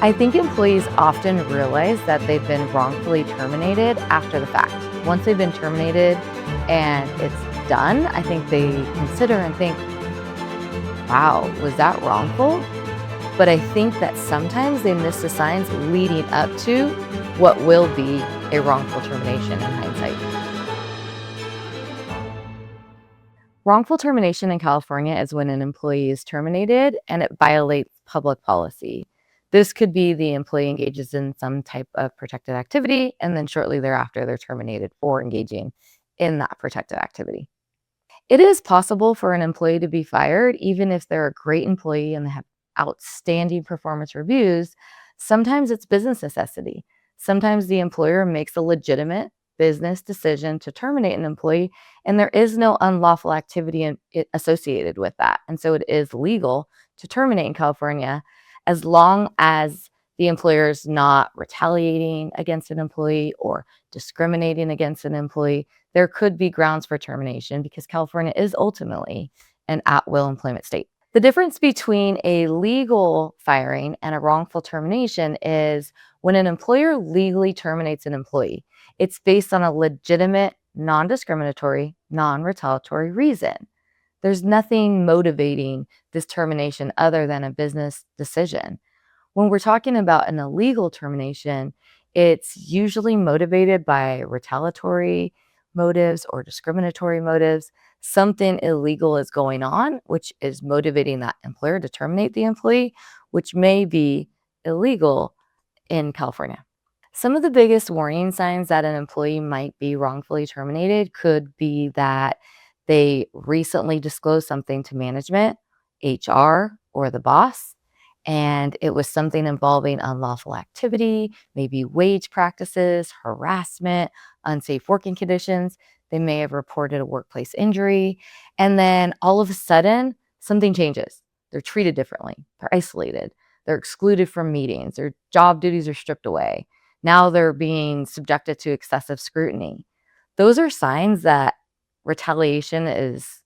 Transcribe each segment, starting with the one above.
I think employees often realize that they've been wrongfully terminated after the fact. Once they've been terminated and it's done, I think they consider and think, wow, was that wrongful? But I think that sometimes they miss the signs leading up to what will be a wrongful termination in hindsight. Wrongful termination in California is when an employee is terminated and it violates public policy. This could be the employee engages in some type of protected activity, and then shortly thereafter, they're terminated for engaging in that protected activity. It is possible for an employee to be fired, even if they're a great employee and they have outstanding performance reviews. Sometimes it's business necessity. Sometimes the employer makes a legitimate business decision to terminate an employee, and there is no unlawful activity associated with that. And so it is legal to terminate in California as long as the employer is not retaliating against an employee or discriminating against an employee. There could be grounds for termination because California is ultimately an at-will employment state. The difference between a legal firing and a wrongful termination is when an employer legally terminates an employee, it's based on a legitimate, non-discriminatory, non-retaliatory reason. There's nothing motivating this termination other than a business decision. When we're talking about an illegal termination, it's usually motivated by retaliatory motives or discriminatory motives. Something illegal is going on, which is motivating that employer to terminate the employee, which may be illegal in California. Some of the biggest warning signs that an employee might be wrongfully terminated could be that they recently disclosed something to management, HR, or the boss, and it was something involving unlawful activity, maybe wage practices, harassment, unsafe working conditions. They may have reported a workplace injury, and then all of a sudden, something changes. They're treated differently. They're isolated. They're excluded from meetings. Their job duties are stripped away. Now they're being subjected to excessive scrutiny. Those are signs that retaliation is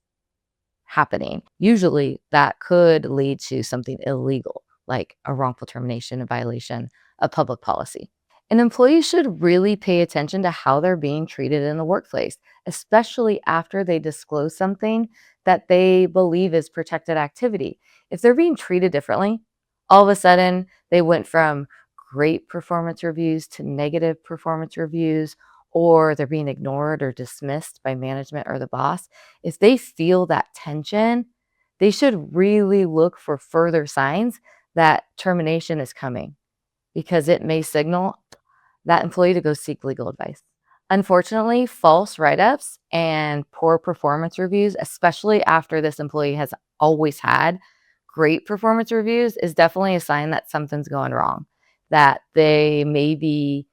happening. Usually that could lead to something illegal, like a wrongful termination, a violation of public policy. An employee should really pay attention to how they're being treated in the workplace, especially after they disclose something that they believe is protected activity. If they're being treated differently, all of a sudden they went from great performance reviews to negative performance reviews, or they're being ignored or dismissed by management or the boss. If they feel that tension, they should really look for further signs that termination is coming, because it may signal that employee to go seek legal advice. Unfortunately, false write-ups and poor performance reviews, especially after this employee has always had great performance reviews, is definitely a sign that something's going wrong, that they may be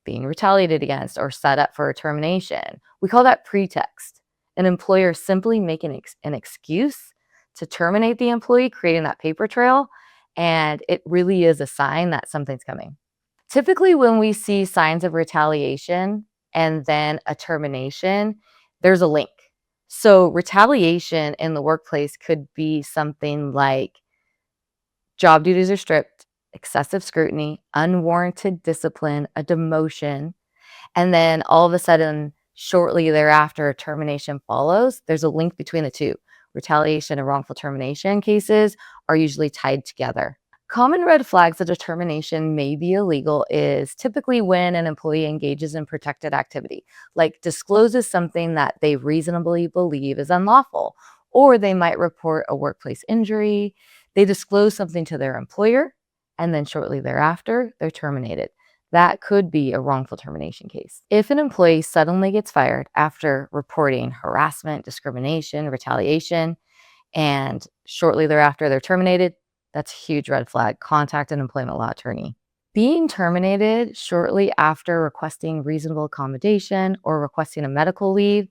being retaliated against or set up for a termination. We call that pretext. An employer simply making an excuse to terminate the employee, creating that paper trail, and it really is a sign that something's coming. Typically, when we see signs of retaliation and then a termination, there's a link. So retaliation in the workplace could be something like job duties are stripped, excessive scrutiny, unwarranted discipline, a demotion, and then all of a sudden, shortly thereafter, a termination follows. There's a link between the two. Retaliation and wrongful termination cases are usually tied together. Common red flags that a termination may be illegal is typically when an employee engages in protected activity, like discloses something that they reasonably believe is unlawful, or they might report a workplace injury. They disclose something to their employer, and then shortly thereafter, they're terminated. That could be a wrongful termination case. If an employee suddenly gets fired after reporting harassment, discrimination, retaliation, and shortly thereafter they're terminated, that's a huge red flag. Contact an employment law attorney. Being terminated shortly after requesting reasonable accommodation or requesting a medical leave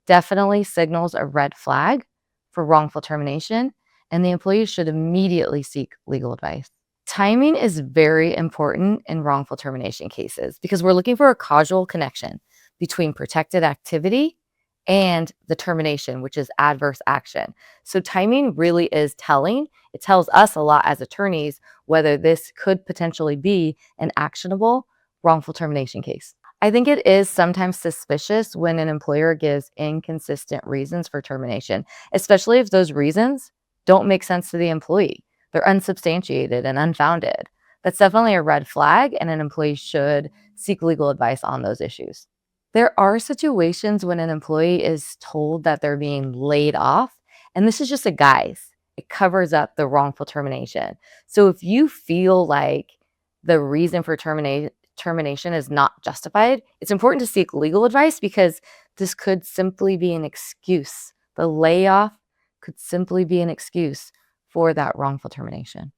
definitely signals a red flag for wrongful termination, and the employee should immediately seek legal advice. Timing is very important in wrongful termination cases because we're looking for a causal connection between protected activity and the termination, which is adverse action. So timing really is telling. It tells us a lot as attorneys whether this could potentially be an actionable wrongful termination case. I think it is sometimes suspicious when an employer gives inconsistent reasons for termination, especially if those reasons don't make sense to the employee. They're unsubstantiated and unfounded. That's definitely a red flag, and an employee should seek legal advice on those issues. There are situations when an employee is told that they're being laid off, and this is just a guise. It covers up the wrongful termination. So if you feel like the reason for termination is not justified, it's important to seek legal advice because this could simply be an excuse. The layoff could simply be an excuse for that wrongful termination.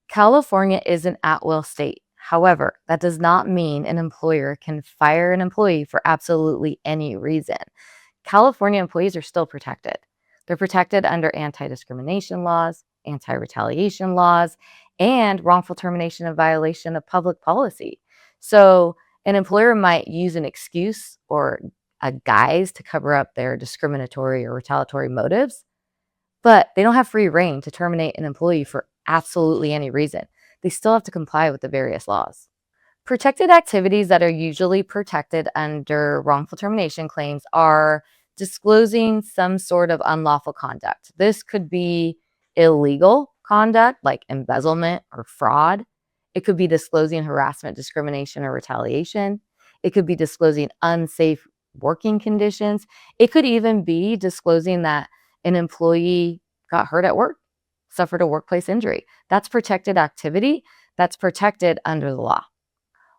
California is an at-will state. However, that does not mean an employer can fire an employee for absolutely any reason. California employees are still protected. They're protected under anti-discrimination laws, anti-retaliation laws, and wrongful termination in violation of public policy. So an employer might use an excuse or a guise to cover up their discriminatory or retaliatory motives, but they don't have free rein to terminate an employee for absolutely any reason. They still have to comply with the various laws. Protected activities that are usually protected under wrongful termination claims are disclosing some sort of unlawful conduct. This could be illegal conduct like embezzlement or fraud. It could be disclosing harassment, discrimination, or retaliation. It could be disclosing unsafe working conditions. It could even be disclosing that an employee got hurt at work, suffered a workplace injury. That's protected activity. That's protected under the law.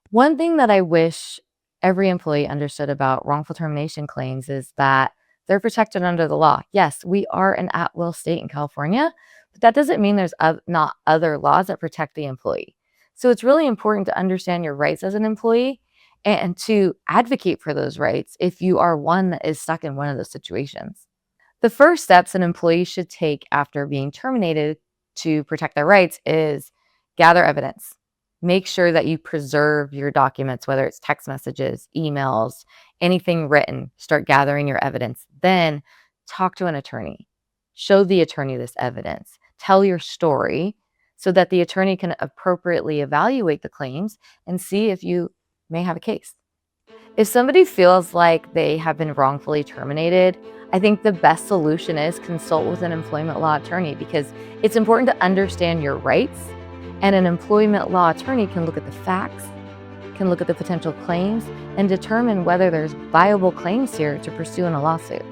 One thing that I wish every employee understood about wrongful termination claims is that they're protected under the law. Yes, we are an at-will state in California, but that doesn't mean there's not other laws that protect the employee. So it's really important to understand your rights as an employee and to advocate for those rights if you are one that is stuck in one of those situations. The first steps an employee should take after being terminated to protect their rights is gather evidence. Make sure that you preserve your documents, whether it's text messages, emails, anything written. Start gathering your evidence. Then talk to an attorney. Show the attorney this evidence. Tell your story so that the attorney can appropriately evaluate the claims and see if you may have a case. If somebody feels like they have been wrongfully terminated, I think the best solution is consult with an employment law attorney because it's important to understand your rights, and an employment law attorney can look at the facts, can look at the potential claims, and determine whether there's viable claims here to pursue in a lawsuit.